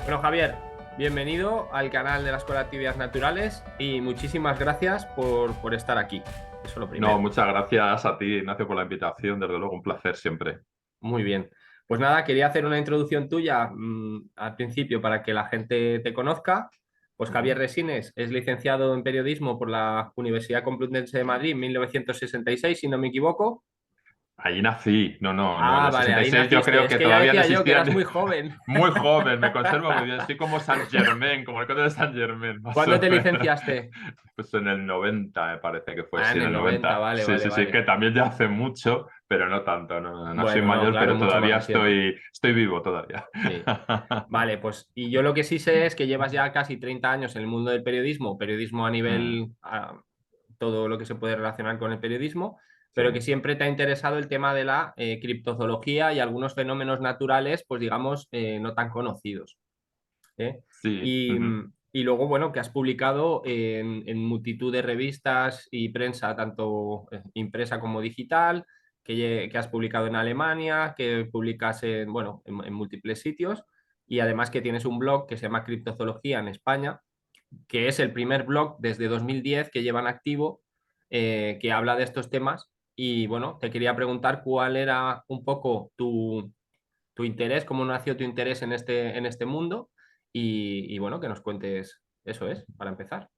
Bueno, Javier, bienvenido al canal de la Escuela de Actividades Naturales y muchísimas gracias por estar aquí. Eso es lo No, primero. muchas gracias a ti, Ignacio, por la invitación. Desde luego, un placer siempre. Muy bien. Pues nada, quería hacer una introducción tuya al principio para que la gente te conozca. Pues Javier Ujú. Resines es licenciado en periodismo por la Universidad Complutense de Madrid en 1966, si no me equivoco. Allí nací. No. En Ah, el vale, ahí 66 yo naciste. creo Es que que ya todavía no decía yo que existían. eras muy joven. Muy joven, me conservo muy bien. Soy como Saint Germain, como el conde de Saint Germain, más ¿Cuándo o te menos. licenciaste? Pues en el 90 me parece que fue, Ah, sí, en en el el 90, 90. vale, Sí, vale, sí, sí, vale. que también ya hace mucho, pero no tanto. No, no soy Bueno, no, mayor, claro, pero mucho más todavía reciente. estoy vivo todavía. Sí. Vale, pues y yo lo que sí sé es que llevas ya casi 30 años en el mundo del periodismo, periodismo a Mm, nivel, todo lo que se puede relacionar con el periodismo, sí, pero que siempre te ha interesado el tema de la criptozoología y algunos fenómenos naturales, pues digamos, no tan conocidos. ¿Eh? sí. Y, Ujú, y luego, bueno, que has publicado en multitud de revistas y prensa, tanto impresa como digital, que has publicado en Alemania, que publicas en, bueno, en múltiples sitios, y además que tienes un blog que se llama Criptozoología en España, que es el primer blog desde 2010 que llevan activo, que habla de estos temas. Y bueno, te quería preguntar cuál era un poco tu interés, cómo nació tu interés en este mundo y bueno, que nos cuentes, eso es, para empezar.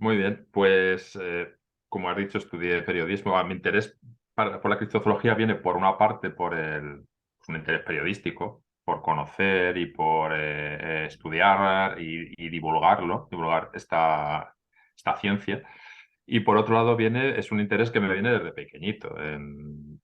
muy bien, pues como has dicho, estudié periodismo. Mi interés por la criptozoología viene por una parte por un interés periodístico, por conocer y por estudiar y divulgar esta ciencia. Y por otro lado es un interés que me viene desde pequeñito.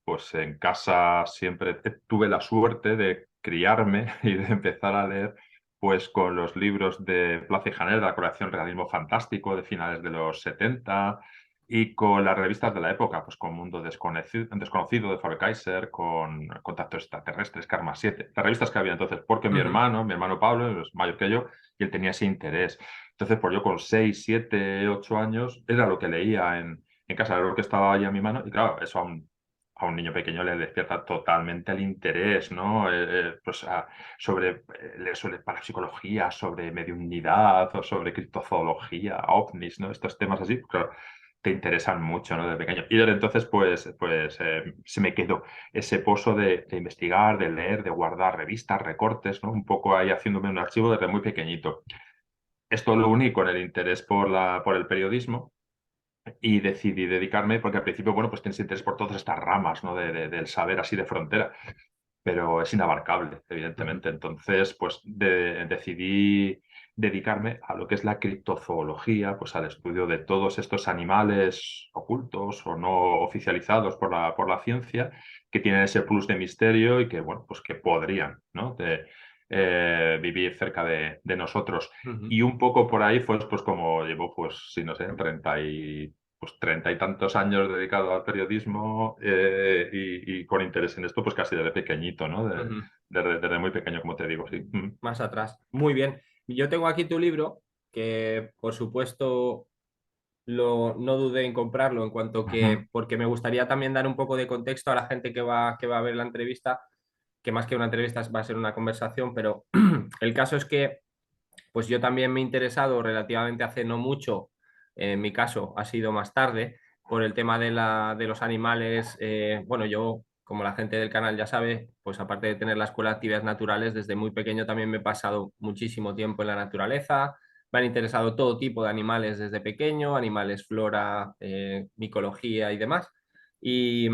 Pues en casa siempre tuve la suerte de criarme y de empezar a leer pues con los libros de Plaza y Janer, de la colección Realismo Fantástico de finales de los 70 y con las revistas de la época, pues con Mundo Desconocido de Faber Kaiser, con Contactos Extraterrestres, Karma 7, las revistas que había entonces, porque Ujú. mi hermano Pablo, es mayor que yo, y él tenía ese interés. Entonces, pues yo con 6 7 8 años era lo que leía en casa, era lo que estaba ahí a mi mano, y claro, eso a un niño pequeño le despierta totalmente el interés, ¿no? Pues leer sobre parapsicología, sobre mediunidad o sobre criptozoología, ovnis, ¿no? Estos temas así, pues, claro, te interesan mucho, ¿no? De pequeño. Y desde entonces, se me quedó ese pozo de investigar, de leer, de guardar revistas, recortes, ¿no? Un poco ahí haciéndome un archivo desde muy pequeñito. Esto lo uní con el interés por el periodismo y decidí dedicarme, porque al principio, bueno, pues tienes interés por todas estas ramas, ¿no? Del saber así de frontera, pero es inabarcable, Ujú. evidentemente. Entonces, pues decidí dedicarme a lo que es la criptozoología, pues al estudio de todos estos animales ocultos o no oficializados por la ciencia, que tienen ese plus de misterio y que, bueno, pues que podrían, ¿no? Vivir cerca de nosotros. Ujú. Y un poco por ahí fue pues como llevo, pues, sí, no sé, 30 y tantos años dedicado al periodismo y con interés en esto, pues casi desde pequeñito, ¿no? Ujú. Desde muy pequeño, como te digo, sí. Mm. Más atrás. Muy bien. Yo tengo aquí tu libro, que por supuesto no dudé en comprarlo en cuanto que, porque me gustaría también dar un poco de contexto a la gente que va a ver la entrevista, que más que una entrevista va a ser una conversación, pero el caso es que pues yo también me he interesado relativamente hace no mucho, en mi caso ha sido más tarde, por el tema de los animales. Bueno, yo, como la gente del canal ya sabe, pues aparte de tener la escuela de actividades naturales, desde muy pequeño también me he pasado muchísimo tiempo en la naturaleza. Me han interesado todo tipo de animales desde pequeño, animales, flora, micología y demás. Y,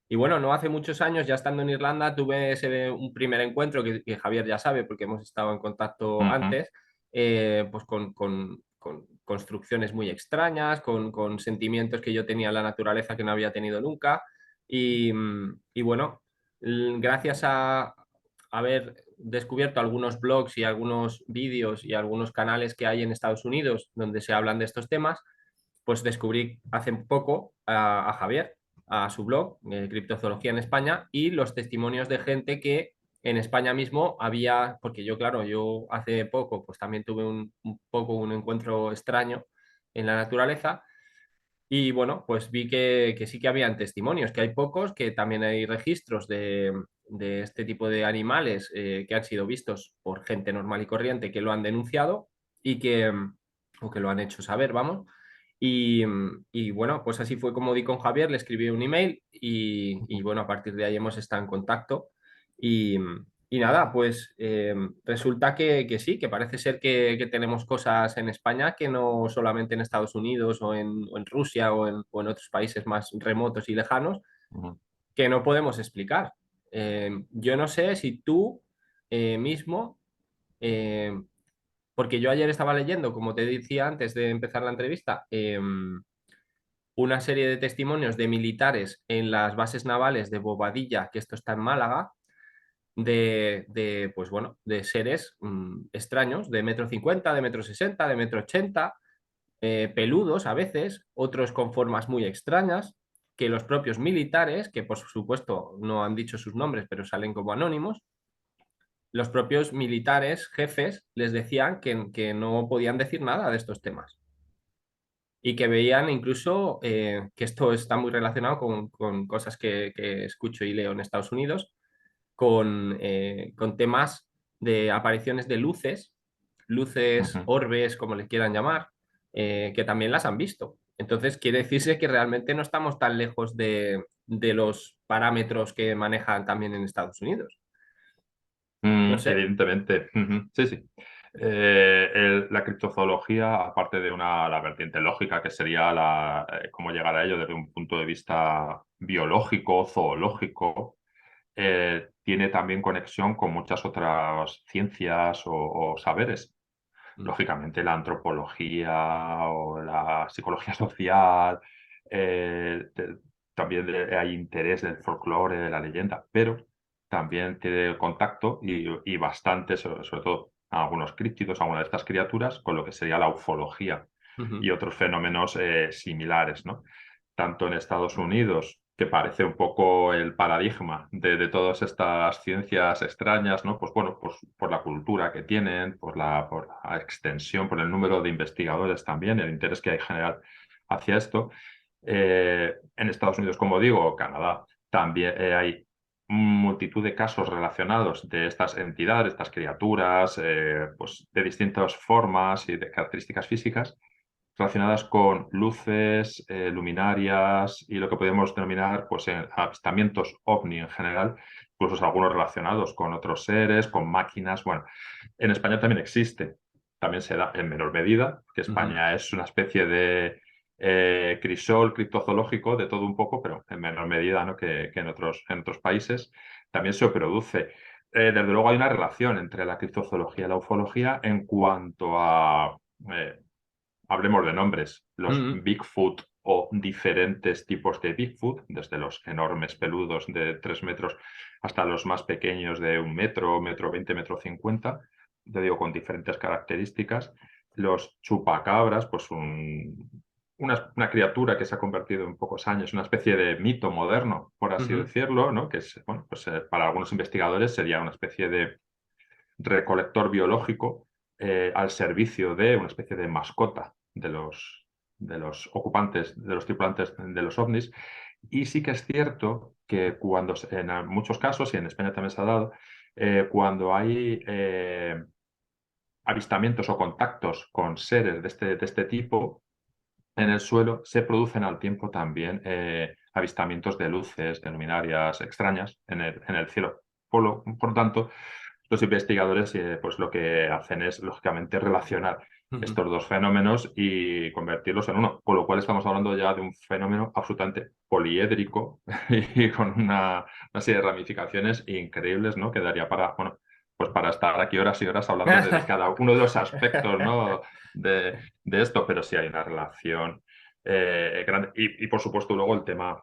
y bueno, no hace muchos años, ya estando en Irlanda, tuve un primer encuentro que Javier ya sabe, porque hemos estado en contacto Ujú. antes, pues con construcciones muy extrañas, con sentimientos que yo tenía en la naturaleza que no había tenido nunca. Y bueno, gracias a haber descubierto algunos blogs y algunos vídeos y algunos canales que hay en Estados Unidos donde se hablan de estos temas, pues descubrí hace poco a Javier, a su blog, Criptozoología en España, y los testimonios de gente que en España mismo había, porque yo, claro, yo hace poco, pues también tuve un poco un encuentro extraño en la naturaleza. Y bueno, pues vi que sí que habían testimonios, que hay pocos, que también hay registros de este tipo de animales que han sido vistos por gente normal y corriente que lo han denunciado y o que lo han hecho saber, vamos. Y bueno, pues así fue como di con Javier, le escribí un email y bueno, a partir de ahí hemos estado en contacto. Y, y nada, pues resulta que sí, que parece ser que tenemos cosas en España que no solamente en Estados Unidos o en Rusia o en otros países más remotos y lejanos, Ujú, que no podemos explicar. Yo no sé si tú mismo, eh, porque yo ayer estaba leyendo, como te decía antes de empezar la entrevista, una serie de testimonios de militares en las bases navales de Bobadilla, que esto está en Málaga, pues bueno, de seres extraños, de metro 50, de metro 60, de metro 80, peludos a veces, otros con formas muy extrañas, que los propios militares, que por supuesto no han dicho sus nombres, pero salen como anónimos, los propios militares, jefes, les decían que no podían decir nada de estos temas y que veían incluso que esto está muy relacionado con cosas que escucho y leo en Estados Unidos, con temas de apariciones de luces, luces, ujú. orbes, como les quieran llamar, que también las han visto. Entonces, quiere decirse que realmente no estamos tan lejos de los parámetros que manejan también en Estados Unidos. No sé. Evidentemente, ujú, sí, sí. La criptozoología, aparte de la vertiente lógica, que sería cómo llegar a ello desde un punto de vista biológico, zoológico, tiene también conexión con muchas otras ciencias o saberes. Mm, Lógicamente, la antropología o la psicología social, también hay interés del folclore, de la leyenda, pero también tiene contacto y bastante, sobre todo algunos críptidos, algunas de estas criaturas, con lo que sería la ufología ujú, y otros fenómenos similares, ¿no? Tanto en Estados Unidos, que parece un poco el paradigma de todas estas ciencias extrañas, ¿no? Pues bueno, pues por la cultura que tienen, por la extensión, por el número de investigadores también, el interés que hay general hacia esto. En Estados Unidos, como digo, Canadá, también hay multitud de casos relacionados de estas entidades, estas criaturas, pues de distintas formas y de características físicas relacionadas con luces, luminarias y lo que podemos denominar pues, avistamientos ovni en general, incluso algunos relacionados con otros seres, con máquinas. Bueno, en España también existe, también se da en menor medida, que ujú, España es una especie de crisol criptozoológico de todo un poco, pero en menor medida, ¿no? que en otros países. También se produce. Desde luego hay una relación entre la criptozoología y la ufología en cuanto a eh, hablemos de nombres, los ujú, Bigfoot o diferentes tipos de Bigfoot, desde los enormes peludos de 3 metros hasta los más pequeños de 1 metro, metro 20, metro 50, te digo, con diferentes características. Los chupacabras, pues una criatura que se ha convertido en pocos años, una especie de mito moderno, por así ujú, decirlo, ¿no? Que es, bueno, pues para algunos investigadores sería una especie de recolector biológico al servicio de una especie de mascota de los ocupantes, de los tripulantes de los ovnis. Y sí que es cierto que cuando, en muchos casos, y en España también se ha dado, cuando hay avistamientos o contactos con seres de este tipo, en el suelo se producen al tiempo también avistamientos de luces, de luminarias extrañas en el cielo. Por tanto, los investigadores pues lo que hacen es, lógicamente, relacionar ujú. estos dos fenómenos y convertirlos en uno, con lo cual estamos hablando ya de un fenómeno absolutamente poliédrico y con una serie de ramificaciones increíbles, ¿no? Que daría para, bueno, pues para estar aquí horas y horas hablando de cada uno de los aspectos, ¿no? de esto, pero sí hay una relación grande. Por supuesto, luego el tema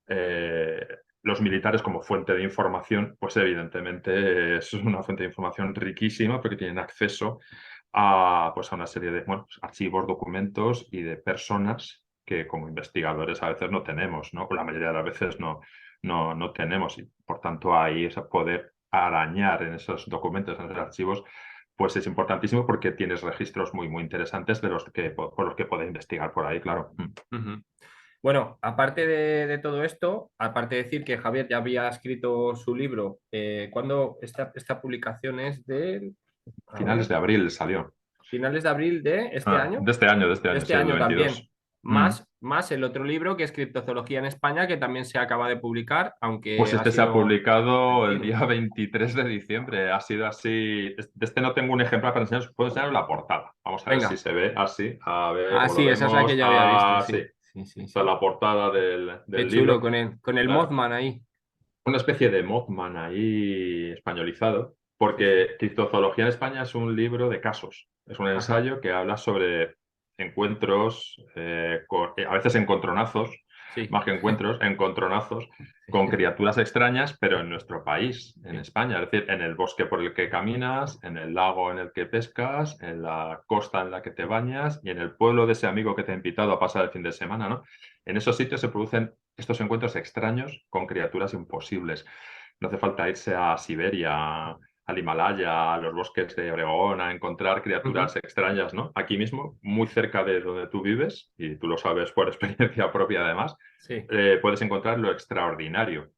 eh, los militares como fuente de información, pues evidentemente es una fuente de información riquísima porque tienen acceso a, pues a una serie de bueno, pues, archivos, documentos y de personas que como investigadores a veces no tenemos, ¿no? O la mayoría de las veces no tenemos y por tanto ahí es poder arañar en esos documentos, en esos archivos, pues es importantísimo porque tienes registros muy interesantes de los por los que puedes investigar por ahí, claro. Ujú. Bueno, aparte de todo esto, aparte de decir que Javier ya había escrito su libro, ¿cuándo esta publicación es de, a Finales ver, de abril salió. finales de abril de este Ah, año? de este De año, este sí, el de año también. 22. Mm. Más el otro libro que es Criptozoología en España, que también se acaba de publicar, Pues aunque ha este se ha sido publicado el repentino. día 23 de diciembre. Ha sido así. De este no tengo un ejemplar para enseñaros. Puedo enseñaros la portada. Vamos a ver si Venga. se ve así. A ver, Ah, como lo sí, esa es la que vemos. yo había visto, Así. sí. Esta Sí, sí, es sí. la portada Qué del chulo libro. con el Claro. Mothman ahí. Una especie de Mothman ahí españolizado. Sí, sí. Porque Criptozoología en España es un libro de casos. Es un Ajá. ensayo que habla sobre encuentros, a veces encontronazos, Sí. más que encuentros, encontronazos con criaturas extrañas, pero en nuestro país, en Sí. España, es decir, en el bosque por el que caminas, en el lago en el que pescas, en la costa en la que te bañas y en el pueblo de ese amigo que te ha invitado a pasar el fin de semana, ¿no? En esos sitios se producen estos encuentros extraños con criaturas imposibles. No hace falta irse a Siberia, al Himalaya, a los bosques de Oregón, a encontrar Ujú. criaturas extrañas, ¿no? Aquí mismo, muy cerca de donde tú vives, y tú lo sabes por experiencia propia además, Sí. puedes encontrar lo extraordinario,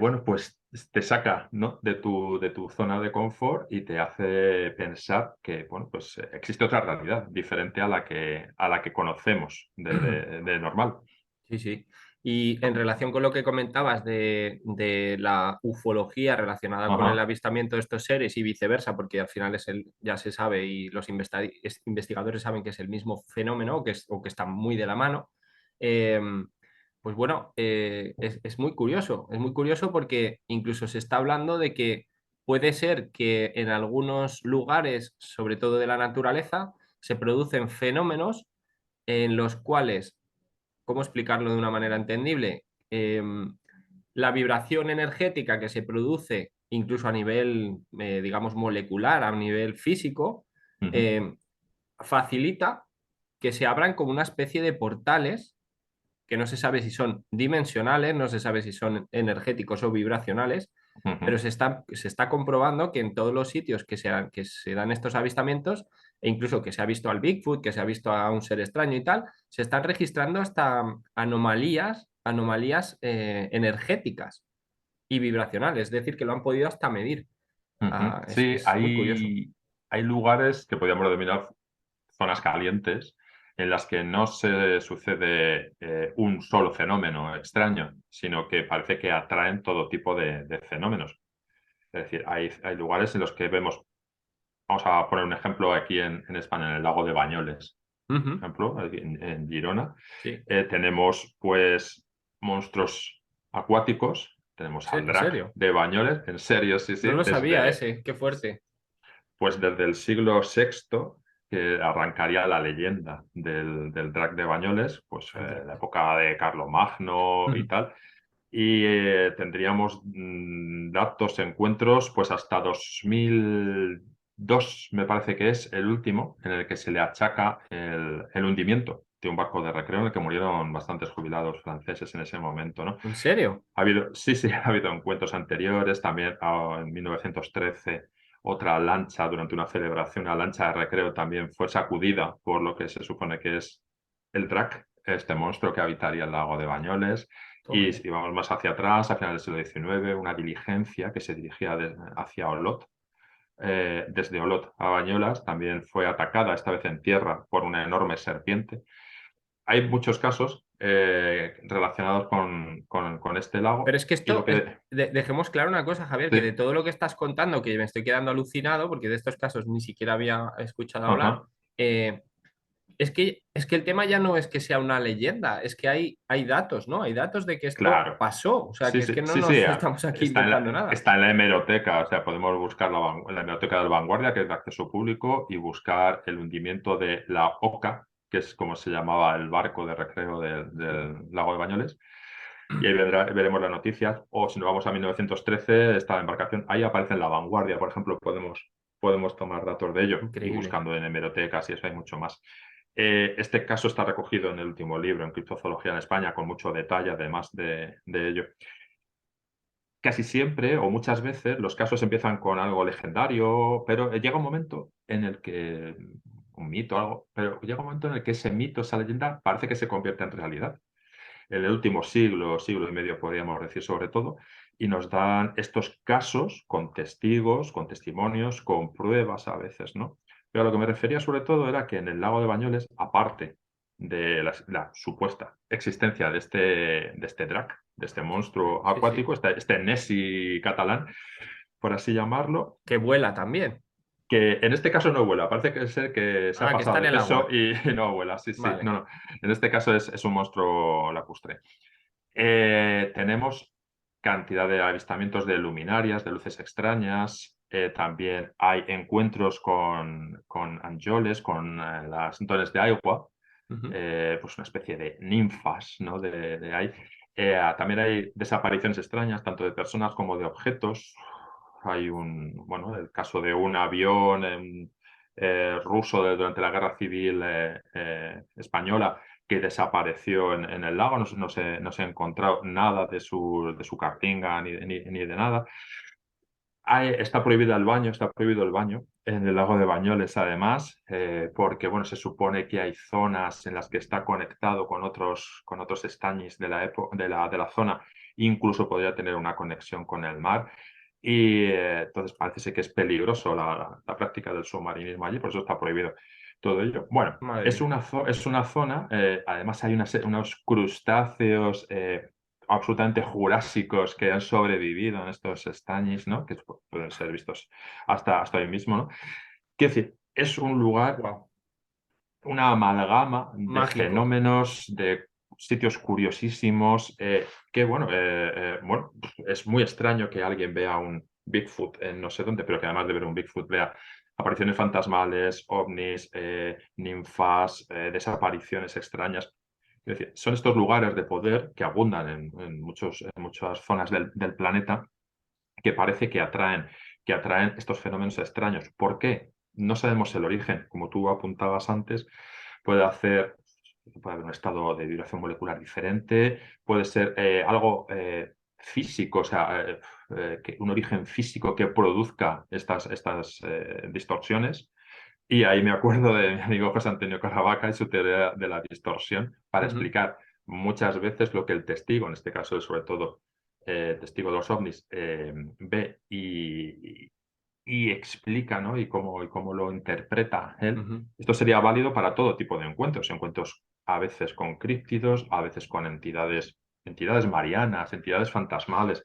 bueno, pues te saca, ¿no? de tu zona de confort y te hace pensar que, bueno, pues existe otra realidad diferente a la que conocemos de normal. Sí, sí. Y en relación con lo que comentabas de la ufología relacionada con el Ajá. avistamiento de estos seres y viceversa, porque al final ya se sabe y los investigadores saben que es el mismo fenómeno o que están muy de la mano, eh, pues bueno, es muy curioso porque incluso se está hablando de que puede ser que en algunos lugares, sobre todo de la naturaleza, se producen fenómenos en los cuales, ¿cómo explicarlo de una manera entendible? La vibración energética que se produce incluso a nivel, digamos, molecular, a nivel físico, Ujú, eh, facilita que se abran como una especie de portales que no se sabe si son dimensionales, no se sabe si son energéticos o vibracionales, pero ujú. se está comprobando que en todos los sitios que se dan estos avistamientos, e incluso que se ha visto al Bigfoot, que se ha visto a un ser extraño y tal, se están registrando hasta anomalías energéticas y vibracionales, es decir, que lo han podido hasta medir. Ujú. Ah, Sí, es muy curioso. hay lugares que podríamos denominar zonas calientes en las que no se sucede un solo fenómeno extraño, sino que parece que atraen todo tipo de fenómenos. Es decir, hay lugares en los que vemos, vamos a poner un ejemplo aquí en España, en el lago de Bañoles, por Ujú. ejemplo, aquí en Girona, Sí, tenemos pues monstruos acuáticos, tenemos al en drac serio. de Bañoles, en serio, sí, No sí, lo sabía desde, ese, qué fuerte. pues desde el siglo VI, que arrancaría la leyenda del drac de Bañoles, pues la época de Carlomagno y Ujú. tal, y tendríamos datos, encuentros, pues hasta 2002, me parece que es el último, en el que se le achaca el hundimiento de un barco de recreo en el que murieron bastantes jubilados franceses en ese momento, ¿no? ¿En serio? Ha habido, sí, sí, ha habido encuentros anteriores, también en 1913 otra lancha durante una celebración, una lancha de recreo también fue sacudida por lo que se supone que es el drac, este monstruo que habitaría el lago de Bañoles. Toma Y ya. si vamos más hacia atrás, a finales del siglo XIX, una diligencia que se dirigía hacia Olot, desde Olot a Bañolas, también fue atacada, esta vez en tierra, por una enorme serpiente. Hay muchos casos relacionados con este Pero lago es que y lo que... dejemos claro una cosa, Javier, que de Sí, todo lo que estás contando, que me estoy quedando alucinado, porque de estos casos ni siquiera había escuchado hablar, ajá, eh, es que el tema ya no es que sea una leyenda, es que hay datos, ¿no? Hay datos de que esto claro. pasó, o sea, Sí, que es sí, que no sí, sí. nos estamos aquí inventando nada. Está en la hemeroteca, o sea, podemos buscar la hemeroteca del Vanguardia, que es de acceso público, y buscar el hundimiento de la Oca, que es como se llamaba el barco de recreo Sí. del lago de Bañoles, y ahí veremos las noticias. O si nos vamos a 1913, esta embarcación, ahí aparece en la Vanguardia, por ejemplo, podemos tomar datos de ello, y Increíble. buscando en hemerotecas y eso hay mucho más. Este caso está recogido en el último libro, en Criptozoología en España, con mucho detalle, además de ello. Casi siempre o muchas veces los casos empiezan con algo legendario, pero llega un momento en el que un mito o algo, pero llega un momento en el que ese mito, esa leyenda, parece que se convierte en realidad. En el último siglo, siglo y medio, podríamos decir sobre todo, y nos dan estos casos con testigos, con testimonios, con pruebas a veces, ¿no? Pero a lo que me refería sobre todo era que en el lago de Bañoles, aparte de la supuesta existencia de este drac, de este monstruo Sí, sí. acuático, este Nessie catalán, por así llamarlo, Que vuela también. que en este caso no vuela, parece que ser que se ha Ah, que pasado está en de el peso agua. y no vuela, sí, sí, no, Vale. no, en este caso es un monstruo lacustre. Tenemos cantidad de avistamientos de luminarias, de luces extrañas. También hay encuentros con anjoles, con las dones de agua, Ujú. pues una especie de ninfas, ¿no? Ahí. También hay desapariciones extrañas, tanto de personas como de objetos. Hay bueno, el caso de un avión ruso durante la Guerra Civil española que desapareció en el lago, no se ha encontrado nada de su cartinga ni de nada. Está prohibido el baño, está prohibido el baño en el lago de Bañoles, además, porque bueno, se supone que hay zonas en las que está conectado con otros estañis de de la zona, incluso podría tener una conexión con el mar. Y entonces parece ser que es peligroso la práctica del submarinismo allí, por eso está prohibido todo ello. Bueno, Madre mía. es una zona, además hay unos crustáceos absolutamente jurásicos que han sobrevivido en estos estañis, ¿no? Que pueden ser vistos hasta hoy mismo, ¿no? Quiero decir, es un lugar, Wow. una amalgama de Mágico. fenómenos, de sitios curiosísimos, que bueno, es muy extraño que alguien vea un Bigfoot en no sé dónde, pero que además de ver un Bigfoot vea apariciones fantasmales, ovnis, ninfas, desapariciones extrañas. Es decir, son estos lugares de poder que abundan en muchas zonas del planeta que parece que atraen estos fenómenos extraños. ¿Por qué? No sabemos el origen. Como tú apuntabas antes, puede hacer, puede haber un estado de vibración molecular diferente, puede ser algo físico, o sea, un origen físico que produzca estas distorsiones. Y ahí me acuerdo de mi amigo José Antonio Caravaca y su teoría de la distorsión para Ujú. explicar muchas veces lo que el testigo, en este caso sobre todo testigo de los ovnis, ve y explica, ¿no? Y cómo lo interpreta él. Ujú. Esto sería válido para todo tipo de encuentros, encuentros a veces con críptidos, a veces con entidades marianas, entidades fantasmales.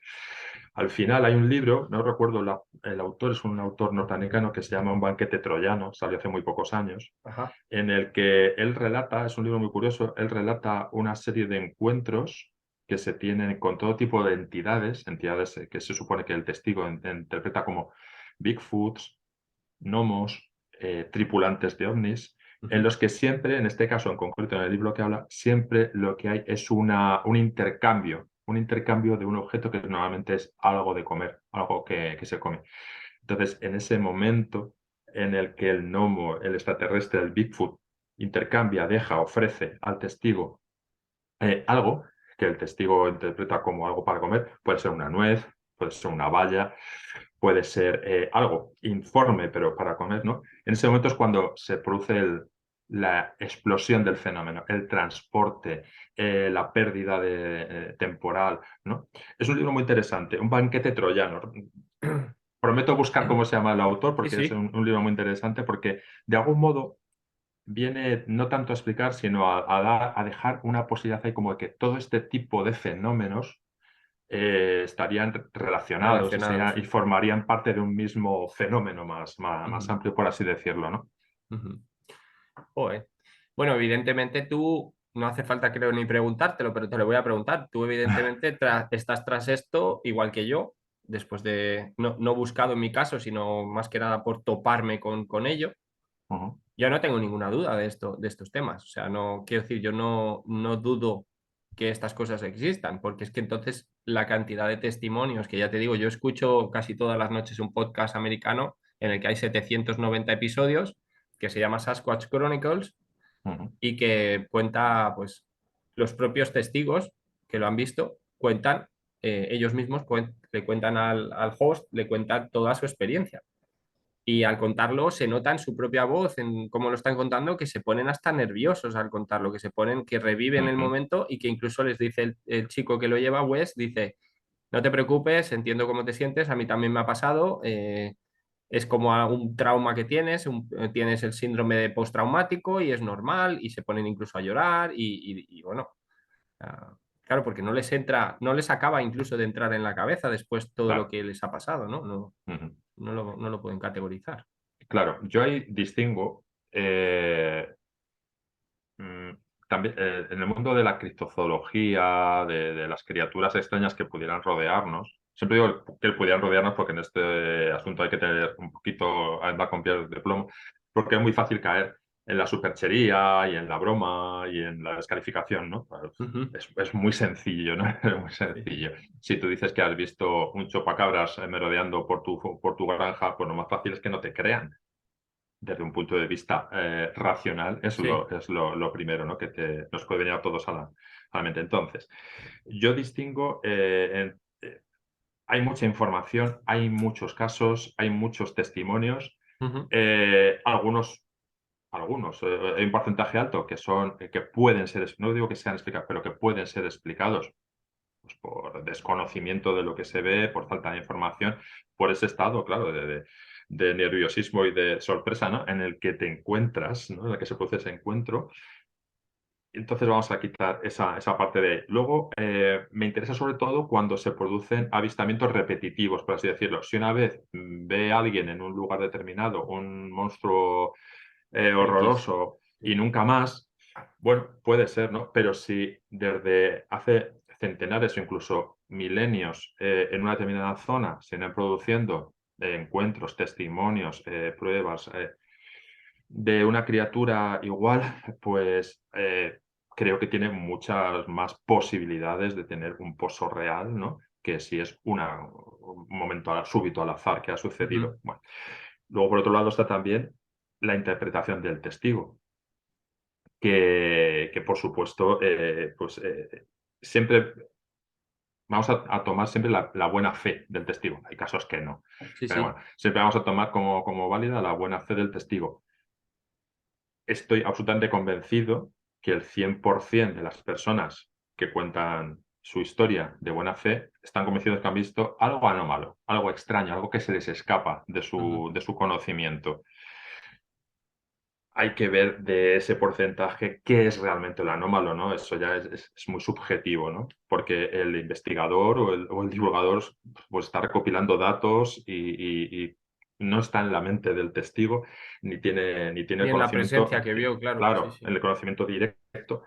Al final hay un libro, no recuerdo el autor, es un autor norteamericano que se llama Un banquete troyano, salió hace muy pocos años, Ajá. en el que él relata, es un libro muy curioso, él relata una serie de encuentros que se tienen con todo tipo de entidades que se supone que el testigo interpreta como Bigfoots, gnomos, tripulantes de ovnis, en Ujú. los que siempre, en este caso en concreto en el libro que habla, siempre lo que hay es un intercambio de un objeto que normalmente es algo de comer, algo que se come. Entonces, en ese momento en el que el gnomo, el extraterrestre, el Bigfoot, intercambia, deja, ofrece al testigo algo que el testigo interpreta como algo para comer, puede ser una nuez, puede ser una baya, puede ser algo informe, pero para comer, ¿no? En ese momento es cuando se produce la explosión del fenómeno, el transporte, la pérdida temporal, ¿no? Es un libro muy interesante, un banquete troyano. Prometo buscar cómo se llama el autor Sí, porque es sí. un libro muy interesante porque de algún modo viene no tanto a explicar, sino a dejar una posibilidad ahí como de que todo este tipo de fenómenos estarían relacionados Relacionados. y formarían parte de un mismo fenómeno más Ujú. amplio, por así decirlo, ¿no? Ujú. Joder. Bueno, evidentemente tú, no hace falta creo ni preguntártelo, pero te lo voy a preguntar. Tú evidentemente estás tras esto igual que yo, después de, no buscado en mi caso, sino más que nada por toparme con ello. Ujú, Yo no tengo ninguna duda de esto, de estos temas. O sea, no quiero decir, yo no dudo que estas cosas existan, porque es que entonces la cantidad de testimonios que ya te digo, yo escucho casi todas las noches un podcast americano en el que hay 790 episodios que se llama Sasquatch Chronicles ujú, y que cuenta, pues, los propios testigos que lo han visto, cuentan, ellos mismos le cuentan al host, le cuentan toda su experiencia. Y al contarlo se nota en su propia voz, en cómo lo están contando, que se ponen hasta nerviosos al contarlo, que se ponen, que reviven el Ujú. momento y que incluso les dice el chico que lo lleva, Wes, dice, no te preocupes, entiendo cómo te sientes, a mí también me ha pasado, es como un trauma que tienes, tienes el síndrome de postraumático y es normal y se ponen incluso a llorar y bueno, claro, porque no les entra, no les acaba incluso de entrar en la cabeza después todo lo Claro. que les ha pasado, ¿no? No, Ujú. no lo pueden categorizar. Claro, yo ahí distingo mm, también en el mundo de la criptozoología, de las criaturas extrañas que pudieran rodearnos. Siempre digo que pudieran rodearnos porque en este asunto hay que tener un poquito, andar con pies de plomo, porque es muy fácil caer en la superchería y en la broma y en la descalificación, ¿no? Ujú. Es muy sencillo, ¿no? Es muy Sí, sí. sencillo. Si tú dices que has visto un chupacabras merodeando por tu granja, pues lo más fácil es que no te crean desde un punto de vista racional, Sí. lo primero, ¿no? Que nos puede venir a todos a la mente. Entonces, yo distingo, hay mucha información, hay muchos casos, hay muchos testimonios, Ujú. hay un porcentaje alto que son, que pueden ser, no digo que sean explicados, pero que pueden ser explicados pues, por desconocimiento de lo que se ve, por falta de información, por ese estado, claro, de nerviosismo y de sorpresa, ¿no? En el que te encuentras, ¿no? En el que se produce ese encuentro. Entonces vamos a quitar esa parte de ahí. Luego, me interesa sobre todo cuando se producen avistamientos repetitivos, por así decirlo. Si una vez ve a alguien en un lugar determinado, un monstruo X. horroroso Sí. y nunca más, bueno, puede ser, ¿no? Pero si desde hace centenares o incluso milenios en una determinada zona se han produciendo encuentros, testimonios, pruebas de una criatura igual, pues creo que tiene muchas más posibilidades de tener un pozo real, ¿no? Que si es un momento súbito al azar que ha Ujú. sucedido. Bueno. Luego, por otro lado, está también la interpretación del testigo, que por supuesto, siempre vamos a tomar siempre la buena fe del testigo. Hay casos que no, Sí, pero sí. bueno, siempre vamos a tomar como válida la buena fe del testigo. Estoy absolutamente convencido que el 100% de las personas que cuentan su historia de buena fe están convencidos que han visto algo anómalo, algo extraño, algo que se les escapa Ujú. de su conocimiento. Hay que ver de ese porcentaje qué es realmente lo anómalo, ¿no? Eso ya es muy subjetivo, ¿no? Porque el investigador o el divulgador pues, está recopilando datos y no está en la mente del testigo, ni tiene Y el en la presencia conocimiento, que vio, claro. Sí, claro, sí. el conocimiento directo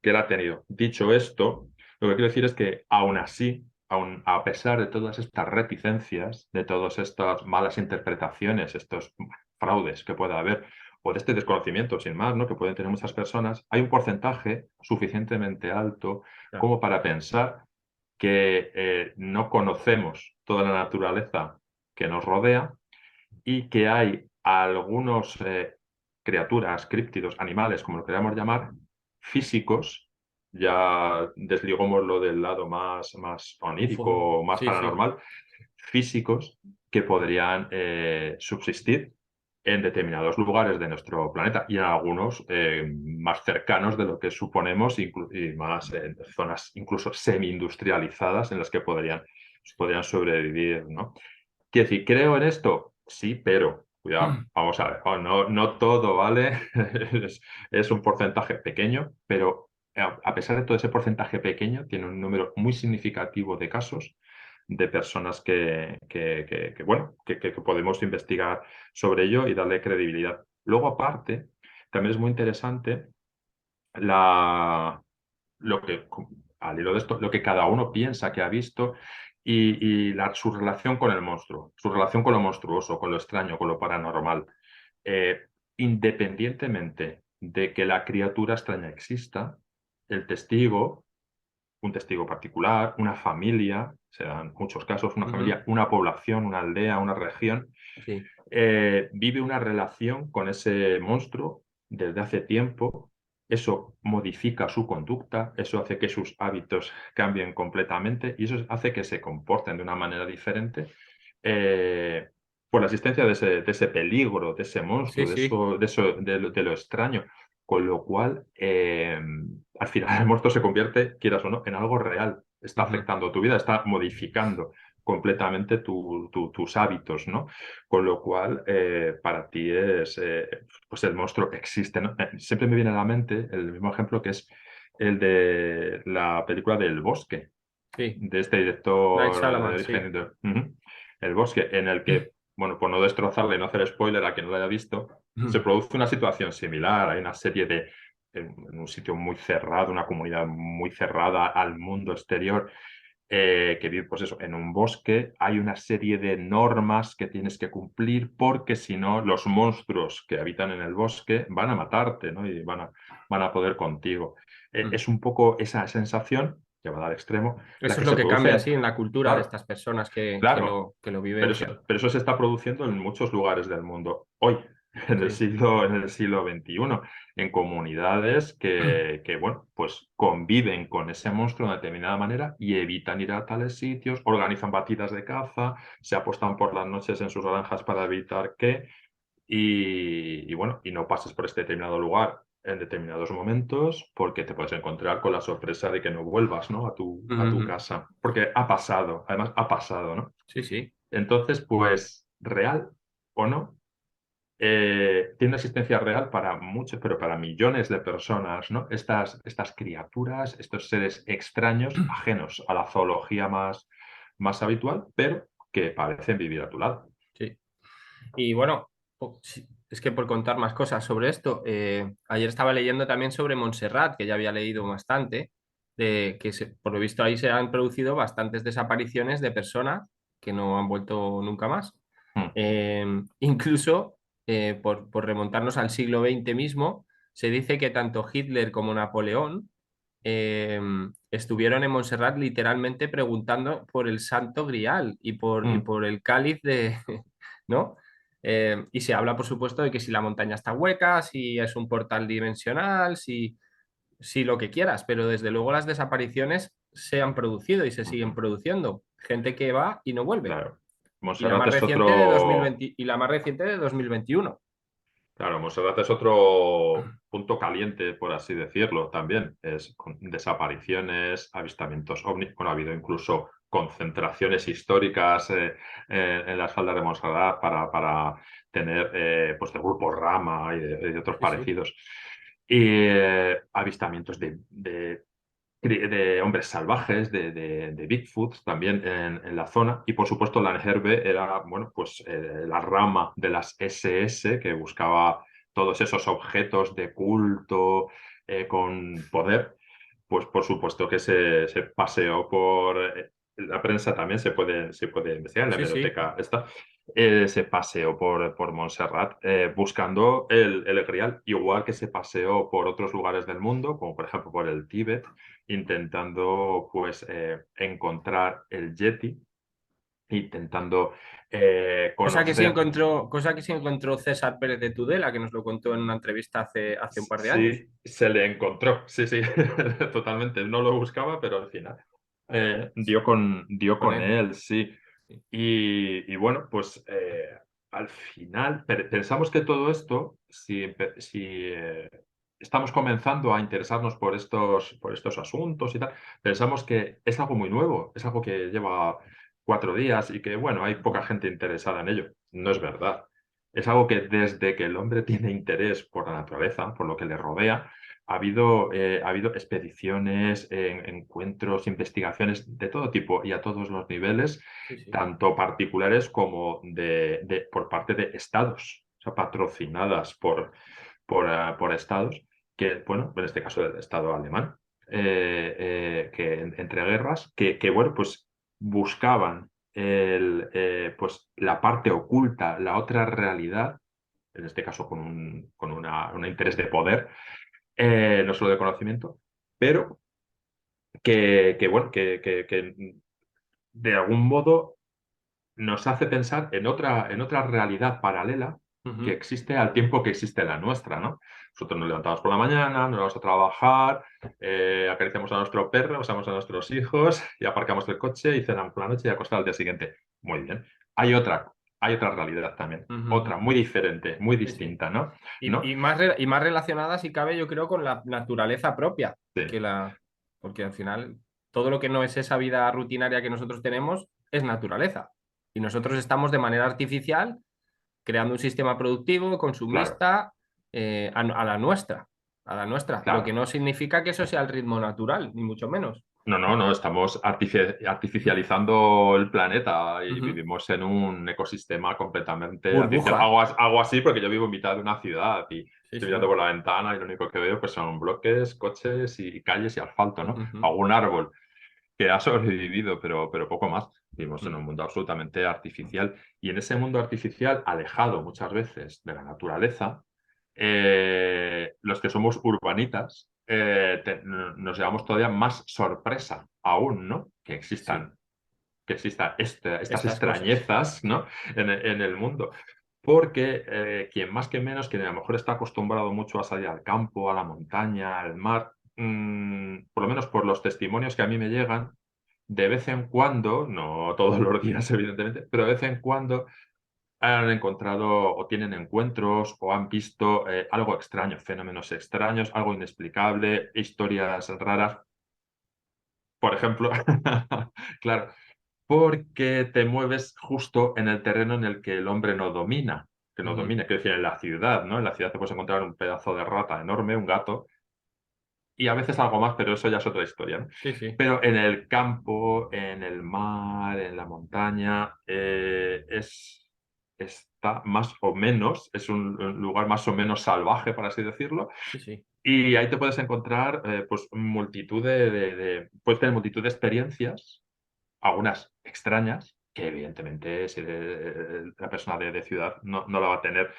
que él ha tenido. Dicho esto, lo que quiero decir es que aún así, aún a pesar de todas estas reticencias, de todas estas malas interpretaciones, estos fraudes que pueda haber, o de este desconocimiento, sin más, ¿no? Que pueden tener muchas personas, hay un porcentaje suficientemente alto Claro. como para pensar que no conocemos toda la naturaleza que nos rodea y que hay algunos criaturas, críptidos, animales, como lo queramos llamar, físicos, ya desligámoslo del lado más Ufo. onírico, más Sí, sí. paranormal, físicos que podrían subsistir en determinados lugares de nuestro planeta y en algunos más cercanos de lo que suponemos y más en zonas incluso semi-industrializadas en las que podrían sobrevivir, ¿no? Quiero decir, ¿creo en esto? Sí, pero, cuidado, vamos a ver, no, no todo, ¿vale? Es un porcentaje pequeño, pero a pesar de todo ese porcentaje pequeño, tiene un número muy significativo de casos de personas bueno, que podemos investigar sobre ello y darle credibilidad. Luego, aparte, también es muy interesante la, lo que, al hilo de esto, lo que cada uno piensa que ha visto su relación con el monstruo, su relación con lo monstruoso, con lo extraño, con lo paranormal. Eh, Independientemente de que la criatura extraña exista, el testigo, un testigo particular, una familia, se dan muchos casos, una Ujú. familia, una población, una aldea, una región, Sí. vive una relación con ese monstruo desde hace tiempo. Eso modifica su conducta, eso hace que sus hábitos cambien completamente y eso hace que se comporten de una manera diferente. eh, por la existencia de ese peligro, de ese Sí, monstruo, sí. de lo extraño. Con lo cual, al final el monstruo se convierte, quieras o no, en algo real. Está Ujú. afectando tu vida, está modificando completamente tus hábitos, ¿no? Con lo cual, para ti es, pues el monstruo existe, ¿no? Siempre me viene a la mente el mismo ejemplo que es el de la película del Bosque, Sí. de este Night director de Shyamalan, sí. origen Ujú. El Bosque, en el que, bueno, por no destrozarle y no hacer spoiler a quien no lo haya visto, se produce una situación similar. Hay una serie en un sitio muy cerrado, una comunidad muy cerrada al mundo exterior, que vive, pues eso, en un bosque. Hay una serie de normas que tienes que cumplir porque si no, los monstruos que habitan en el bosque van a matarte, ¿no? Y van a poder contigo. Es un poco esa sensación, llevada al extremo, la Eso es que lo se que cambia, produce, sí, en la cultura de claro, estas personas claro, que lo pero vivencian. pero eso se está produciendo en muchos lugares del mundo hoy, Sí. en el siglo XXI, en comunidades bueno, pues conviven con ese monstruo de una determinada manera y evitan ir a tales sitios, organizan batidas de caza, se apuestan por las noches en sus granjas para evitar bueno, y no pases por este determinado lugar en determinados momentos porque te puedes encontrar con la sorpresa de que no vuelvas, ¿no? A tu Ujú. casa, porque ha pasado, además ha pasado, ¿no? Sí, sí. Entonces, pues, real o no, tiene una existencia real para muchos, pero para millones de personas, ¿no? Estas criaturas, estos seres extraños, ajenos a la zoología más habitual, pero que parecen vivir a tu lado. Sí. Y bueno, sí, es que por contar más cosas sobre esto, ayer estaba leyendo también sobre Montserrat, que ya había leído bastante, de que por lo visto ahí se han producido bastantes desapariciones de personas que no han vuelto nunca más. Mm, Incluso, por remontarnos al siglo XX mismo, se dice que tanto Hitler como Napoleón eh, estuvieron en Montserrat literalmente preguntando por el Santo Grial y mm, por el cáliz de, ¿no? Y se habla, por supuesto, de que si la montaña está hueca, si es un portal dimensional, si lo que quieras, pero desde luego las desapariciones se han producido y se siguen ujú. produciendo. Gente que va y no vuelve. Claro. Y la Montserrat más es reciente de otro. 2020, y la más reciente de 2021. Claro, Montserrat es otro punto caliente, por así decirlo, también. Es con desapariciones, avistamientos ovnis. Bueno, ha habido incluso concentraciones históricas en las faldas de Montserrat para tener pues, del grupo Rama y de otros Sí, sí. parecidos. Y avistamientos de hombres salvajes, de Bigfoot también en la zona. Y por supuesto la NGRB era, bueno, pues la rama de las SS que buscaba todos esos objetos de culto con poder. Pues por supuesto que se paseó por... la prensa también se puede investigar, en la Sí, sí. hemeroteca está. Se paseó por Montserrat buscando el Grial, igual que se paseó por otros lugares del mundo, como por ejemplo por el Tíbet, intentando pues encontrar el Yeti, intentando conocer. Cosa que sí encontró César Pérez de Tudela, que nos lo contó en una entrevista hace un par de años. Sí, se le encontró, sí, sí, totalmente. No lo buscaba, pero al final dio Con con él. él, sí. Sí, Y bueno, pues al final pensamos que todo esto, si estamos comenzando a interesarnos por estos asuntos y tal, pensamos que es algo muy nuevo, es algo que lleva 4 días y que, bueno, hay poca gente interesada en ello. No es verdad. Es algo que desde que el hombre tiene interés por la naturaleza, por lo que le rodea, ha habido expediciones, encuentros, investigaciones de todo tipo y a todos los niveles, sí, sí. tanto particulares como por parte de estados, o sea, patrocinadas por estados, que, bueno, en este caso el estado alemán, entre guerras, bueno, pues buscaban pues, la parte oculta, la otra realidad, en este caso con un interés de poder, no solo de conocimiento, pero bueno, que de algún modo nos hace pensar en otra realidad paralela que Ujú. existe al tiempo que existe la nuestra, ¿no? Nosotros nos levantamos por la mañana, nos vamos a trabajar, acariciamos a nuestro perro, besamos a nuestros hijos y aparcamos el coche y cenamos por la noche y acostamos al día siguiente. Muy bien. Hay otra. hay otra realidad también, Ujú, otra ujú. muy diferente, muy Sí, sí. distinta, ¿no? ¿No? Y más relacionada, si cabe, yo creo, con la naturaleza propia, Sí, porque al final todo lo que no es esa vida rutinaria que nosotros tenemos es naturaleza. Y nosotros estamos de manera artificial creando un sistema productivo, claro, consumista, a la nuestra, a la nuestra. Lo que claro. no significa que eso sea el ritmo natural, ni mucho menos. No, no, no, estamos artificializando el planeta y Ujú. vivimos en un ecosistema completamente artificial. Burbuja. Hago así porque yo vivo en mitad de una ciudad y Sí, estoy sí. mirando por la ventana y lo único que veo pues, son bloques, coches y calles y asfalto, ¿no? Ujú, Algún árbol que ha sobrevivido, pero poco más. Vivimos en ujú. un mundo absolutamente artificial y en ese mundo artificial, alejado muchas veces de la naturaleza, los que somos urbanitas nos llevamos todavía más sorpresa aún, ¿no? Sí, Que existan estas estas cosas. extrañezas, Sí. ¿no? En el mundo. Porque quien más que menos, quien a lo mejor está acostumbrado mucho a salir al campo, a la montaña, al mar, por lo menos por los testimonios que a mí me llegan, de vez en cuando, no todos los días evidentemente, pero de vez en cuando han encontrado o tienen encuentros o han visto algo extraño, fenómenos extraños, algo inexplicable, historias raras. Por ejemplo, claro, porque te mueves justo en el terreno en el que el hombre no domina, que no Ujú. domina, quiero decir, en la ciudad, ¿no? En la ciudad te puedes encontrar un pedazo de rata enorme, un gato, y a veces algo más, pero eso ya es otra historia, ¿no? Sí, sí. Pero en el campo, en el mar, en la montaña, está más o menos, es un lugar más o menos salvaje, por así decirlo, Sí, sí. y ahí te puedes encontrar pues multitud puedes tener multitud de experiencias, algunas extrañas, que evidentemente si la persona de ciudad no la va a tener.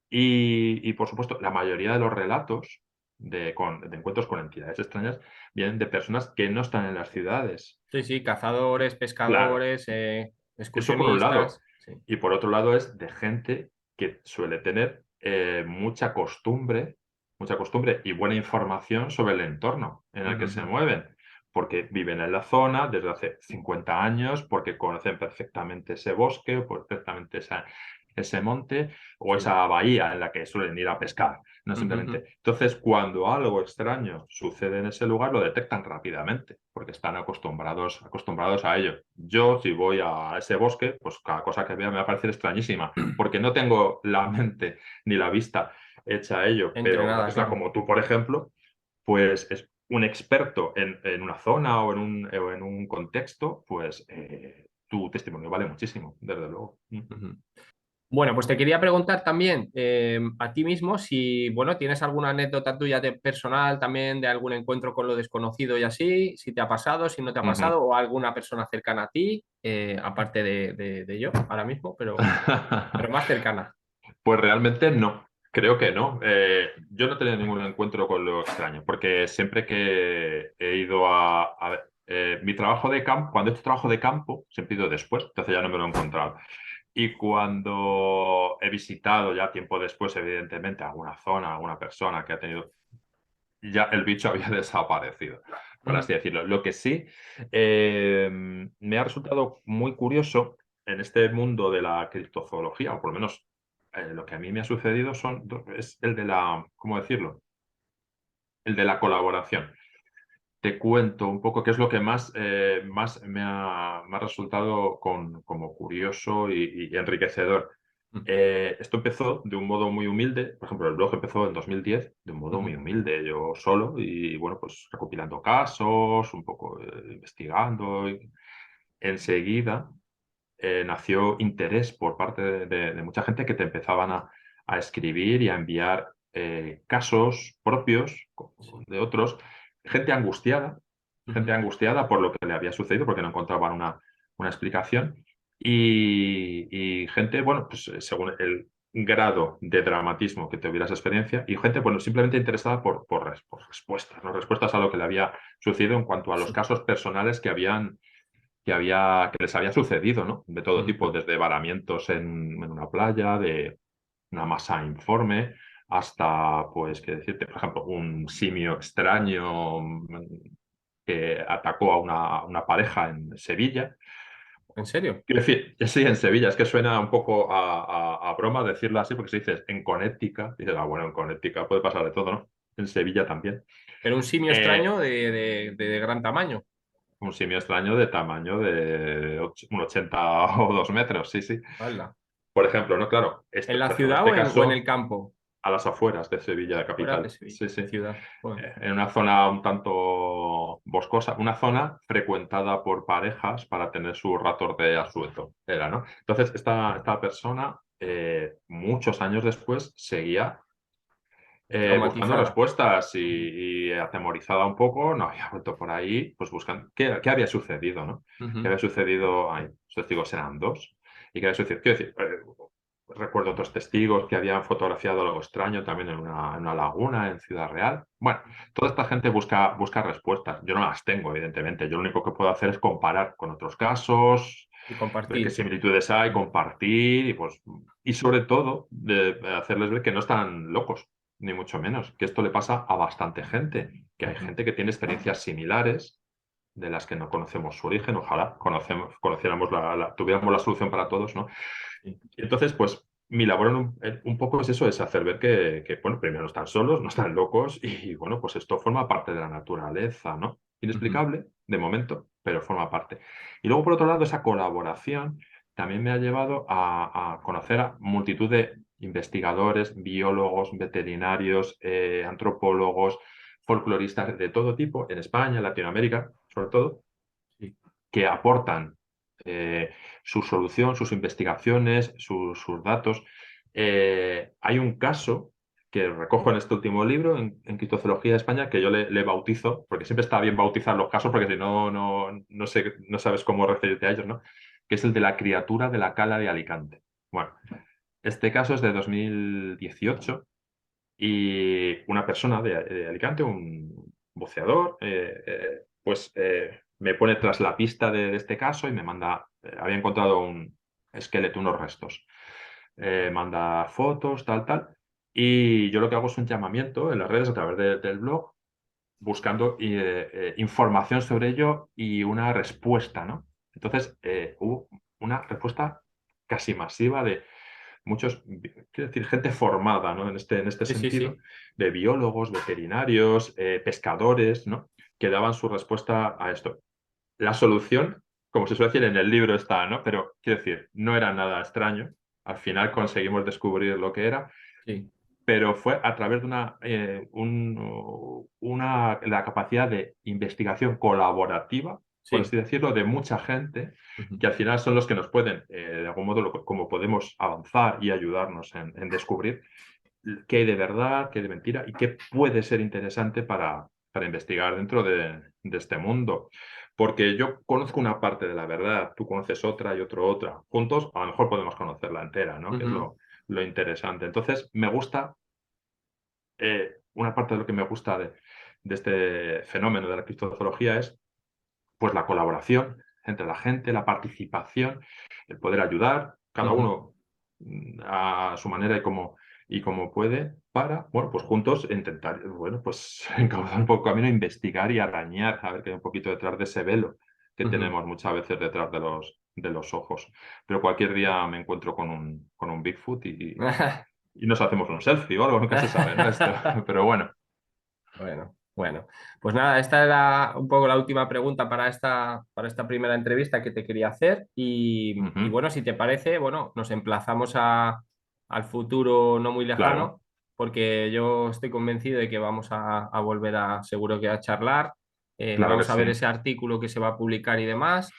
Y, por supuesto, la mayoría de los relatos de encuentros con entidades extrañas vienen de personas que no están en las ciudades. Sí, sí, cazadores, Claro, pescadores, eso por un lado. excursionistas. Sí. Y por otro lado es de gente que suele tener mucha costumbre y buena información sobre el entorno en el Ujú, que se ujú. mueven, porque viven en la zona desde hace 50 años, porque conocen perfectamente ese bosque o perfectamente ese monte o Sí. esa bahía en la que suelen ir a pescar, no Ujú, ujú. simplemente. Entonces, cuando algo extraño sucede en ese lugar, lo detectan rápidamente, porque están acostumbrados a ello. Yo, si voy a ese bosque, pues cada cosa que vea me va a parecer extrañísima, porque no tengo la mente ni la vista hecha a ello, pero una Entrenada, persona claro. como tú, por ejemplo, pues es un experto en una zona o en un contexto, pues tu testimonio vale muchísimo, desde luego. Ujú. Bueno, pues te quería preguntar también a ti mismo si, bueno, tienes alguna anécdota tuya de personal también de algún encuentro con lo desconocido y así, si te ha pasado, si no te ha Ujú. pasado, o alguna persona cercana a ti, aparte de yo ahora mismo, pero más cercana. Pues realmente no, creo que no. Yo no he tenido ningún encuentro con lo extraño, porque siempre que he ido a ver, mi trabajo de campo, cuando he hecho trabajo de campo, siempre he ido después, entonces ya no me lo he encontrado. Y cuando he visitado ya tiempo después, evidentemente, alguna zona, alguna persona que ha tenido, ya el bicho había desaparecido, por Ujú, así decirlo. Lo que sí me ha resultado muy curioso en este mundo de la criptozoología, o por lo menos lo que a mí me ha sucedido es el de la, ¿cómo decirlo? El de la colaboración. Te cuento un poco qué es lo que más me ha resultado como curioso y enriquecedor. Esto empezó de un modo muy humilde, por ejemplo, el blog empezó en 2010 de un modo ujú, muy humilde, yo solo y bueno, pues recopilando casos, un poco investigando. Y enseguida nació interés por parte de mucha gente que te empezaban a escribir y a enviar casos propios sí, de otros, gente ujú, angustiada por lo que le había sucedido porque no encontraban una explicación y gente, bueno, pues según el grado de dramatismo que tuvieras experiencia y gente, bueno, simplemente interesada por respuestas, ¿no? Respuestas a lo que le había sucedido en cuanto a los sí, casos personales que les había sucedido, ¿no? De todo tipo, ujú, desde varamientos en una playa, de una masa informe, hasta, pues, qué decirte, por ejemplo, un simio extraño que atacó a una pareja en Sevilla, ¿En serio? Quiero decir, sí, en Sevilla, es que suena un poco a broma decirlo así, porque si dices en Connecticut, dices, ah, bueno, en Connecticut puede pasar de todo, ¿no? En Sevilla también. Pero un simio Eh, extraño de gran tamaño. un simio extraño de tamaño de un 80 o 2 metros, sí, sí. Hala. Por ejemplo, ¿no? Claro, ¿En esto, la por ejemplo, en ciudad este o en el caso, campo? a las afueras de Sevilla Fuera de capital, Sevilla, sí, sí. ciudad. Bueno. En una zona un tanto boscosa, una zona frecuentada por parejas para tener sus ratos de asueto, era, ¿no? Entonces, esta persona, muchos años después, seguía buscando Traumatizada. respuestas y atemorizada un poco, no había vuelto por ahí, pues buscando qué había sucedido, ¿no? ¿Qué Ujú. había sucedido? Ay, los testigos eran dos. ¿Y qué había sucedido? Quiero decir, recuerdo otros testigos que habían fotografiado algo extraño también en una laguna en Ciudad Real. Bueno, toda esta gente busca respuestas. Yo no las tengo, evidentemente. Yo lo único que puedo hacer es comparar con otros casos, Y ver qué compartir. similitudes hay, compartir y, pues, y sobre todo de hacerles ver que no están locos, ni mucho menos, que esto le pasa a bastante gente, que hay Ujú. gente que tiene experiencias similares de las que no conocemos su origen, ojalá conociéramos tuviéramos la solución para todos, ¿no? Sí. Y entonces, pues mi labor un poco es eso, es hacer ver bueno, primero no están solos, no están locos y, bueno, pues esto forma parte de la naturaleza, ¿no? Ujú. Inexplicable, de momento, pero forma parte. Y luego, por otro lado, esa colaboración también me ha llevado a conocer a multitud de investigadores, biólogos, veterinarios, antropólogos, folcloristas de todo tipo, en España, en Latinoamérica, sobre todo, Sí. que aportan su solución, sus investigaciones, sus datos. Hay un caso que recojo en este último libro, en Criptozoología de España, que yo le bautizo, porque siempre está bien bautizar los casos, porque si no, no sabes cómo referirte a ellos, ¿no? Que es el de la criatura de la cala de Alicante. Bueno, este caso es de 2018 y una persona de Alicante, un buceador, me pone tras la pista de este caso y me manda, había encontrado un esqueleto, unos restos. Manda fotos, tal, tal. Y yo lo que hago es un llamamiento en las redes a través del blog, buscando información sobre ello y una respuesta, ¿no? Entonces, hubo una respuesta casi masiva de muchos, quiero decir, gente formada, ¿no? En este Sí, sí, sentido, sí. de biólogos, veterinarios, pescadores, ¿no? Que daban su respuesta a esto. La solución, como se suele decir en el libro, está, ¿no? Pero quiero decir, no era nada extraño. Al final conseguimos descubrir lo que era, Sí. pero fue a través de la capacidad de investigación colaborativa, por Sí. así decirlo, de mucha gente, Ujú. que al final son los que nos pueden, de algún modo, como podemos avanzar y ayudarnos en descubrir qué hay de verdad, qué hay de mentira y qué puede ser interesante para investigar dentro de este mundo. Porque yo conozco una parte de la verdad, tú conoces otra y otro otra. Juntos a lo mejor podemos conocerla entera, ¿no? Que es Ujú. lo interesante. Entonces, me gusta, una parte de lo que me gusta de este fenómeno de la criptozoología es pues la colaboración entre la gente, la participación, el poder ayudar, cada Ujú. uno a su manera y como puede, para, bueno, pues juntos intentar, bueno, pues encauzar un poco el camino, investigar y arañar, a ver qué hay un poquito detrás de ese velo que Ujú. tenemos muchas veces detrás de los ojos. Pero cualquier día me encuentro con un Bigfoot y nos hacemos un selfie o algo, nunca se sabe, ¿no? Esto, pero bueno. Bueno, bueno. Pues nada, esta era un poco la última pregunta para esta primera entrevista que te quería hacer. Y Ujú, bueno, si te parece, bueno, nos emplazamos al futuro no muy claro, lejano, porque yo estoy convencido de que vamos a volver seguro que a charlar. claro que Vamos a sí. ver ese artículo que se va a publicar y demás,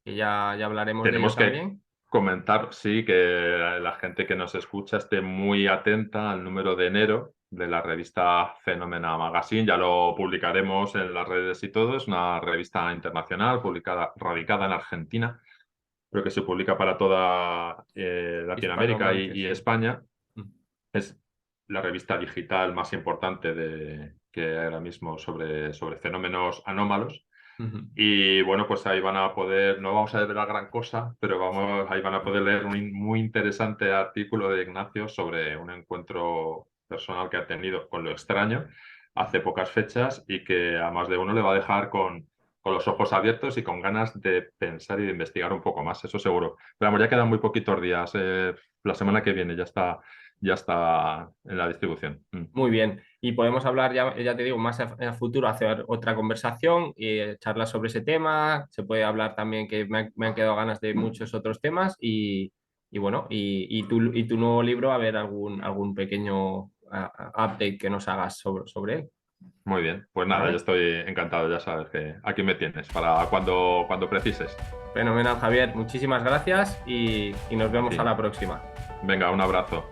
que ya hablaremos de ello Tenemos que también. comentar, sí, que la gente que nos escucha esté muy atenta al número de enero de la revista Phenomena Magazine. Ya lo publicaremos en las redes y todo. Es una revista internacional radicada en Argentina, pero que se publica para toda Latinoamérica Hispanohablante, y sí. España. Mm. Es la revista digital más importante que hay ahora mismo sobre fenómenos anómalos. Ujú. Y bueno, pues ahí van a poder, no vamos a ver la gran cosa, pero ahí van a poder leer un muy interesante artículo de Ignacio sobre un encuentro personal que ha tenido con lo extraño hace pocas fechas y que a más de uno le va a dejar con con los ojos abiertos y con ganas de pensar y de investigar un poco más, eso seguro. Pero vamos, ya quedan muy poquitos días. La semana que viene ya está en la distribución. Muy bien. Y podemos hablar, ya te digo, más en el futuro, hacer otra conversación y charlar sobre ese tema. Se puede hablar también que me han quedado ganas de muchos otros temas y bueno, y tu nuevo libro, a ver algún pequeño update que nos hagas sobre él. Muy bien, pues nada, yo ¿Vale? estoy encantado, ya sabes que aquí me tienes para cuando precises. Fenomenal, Javier. Muchísimas gracias y nos A vemos ti. a la próxima. Venga, un abrazo.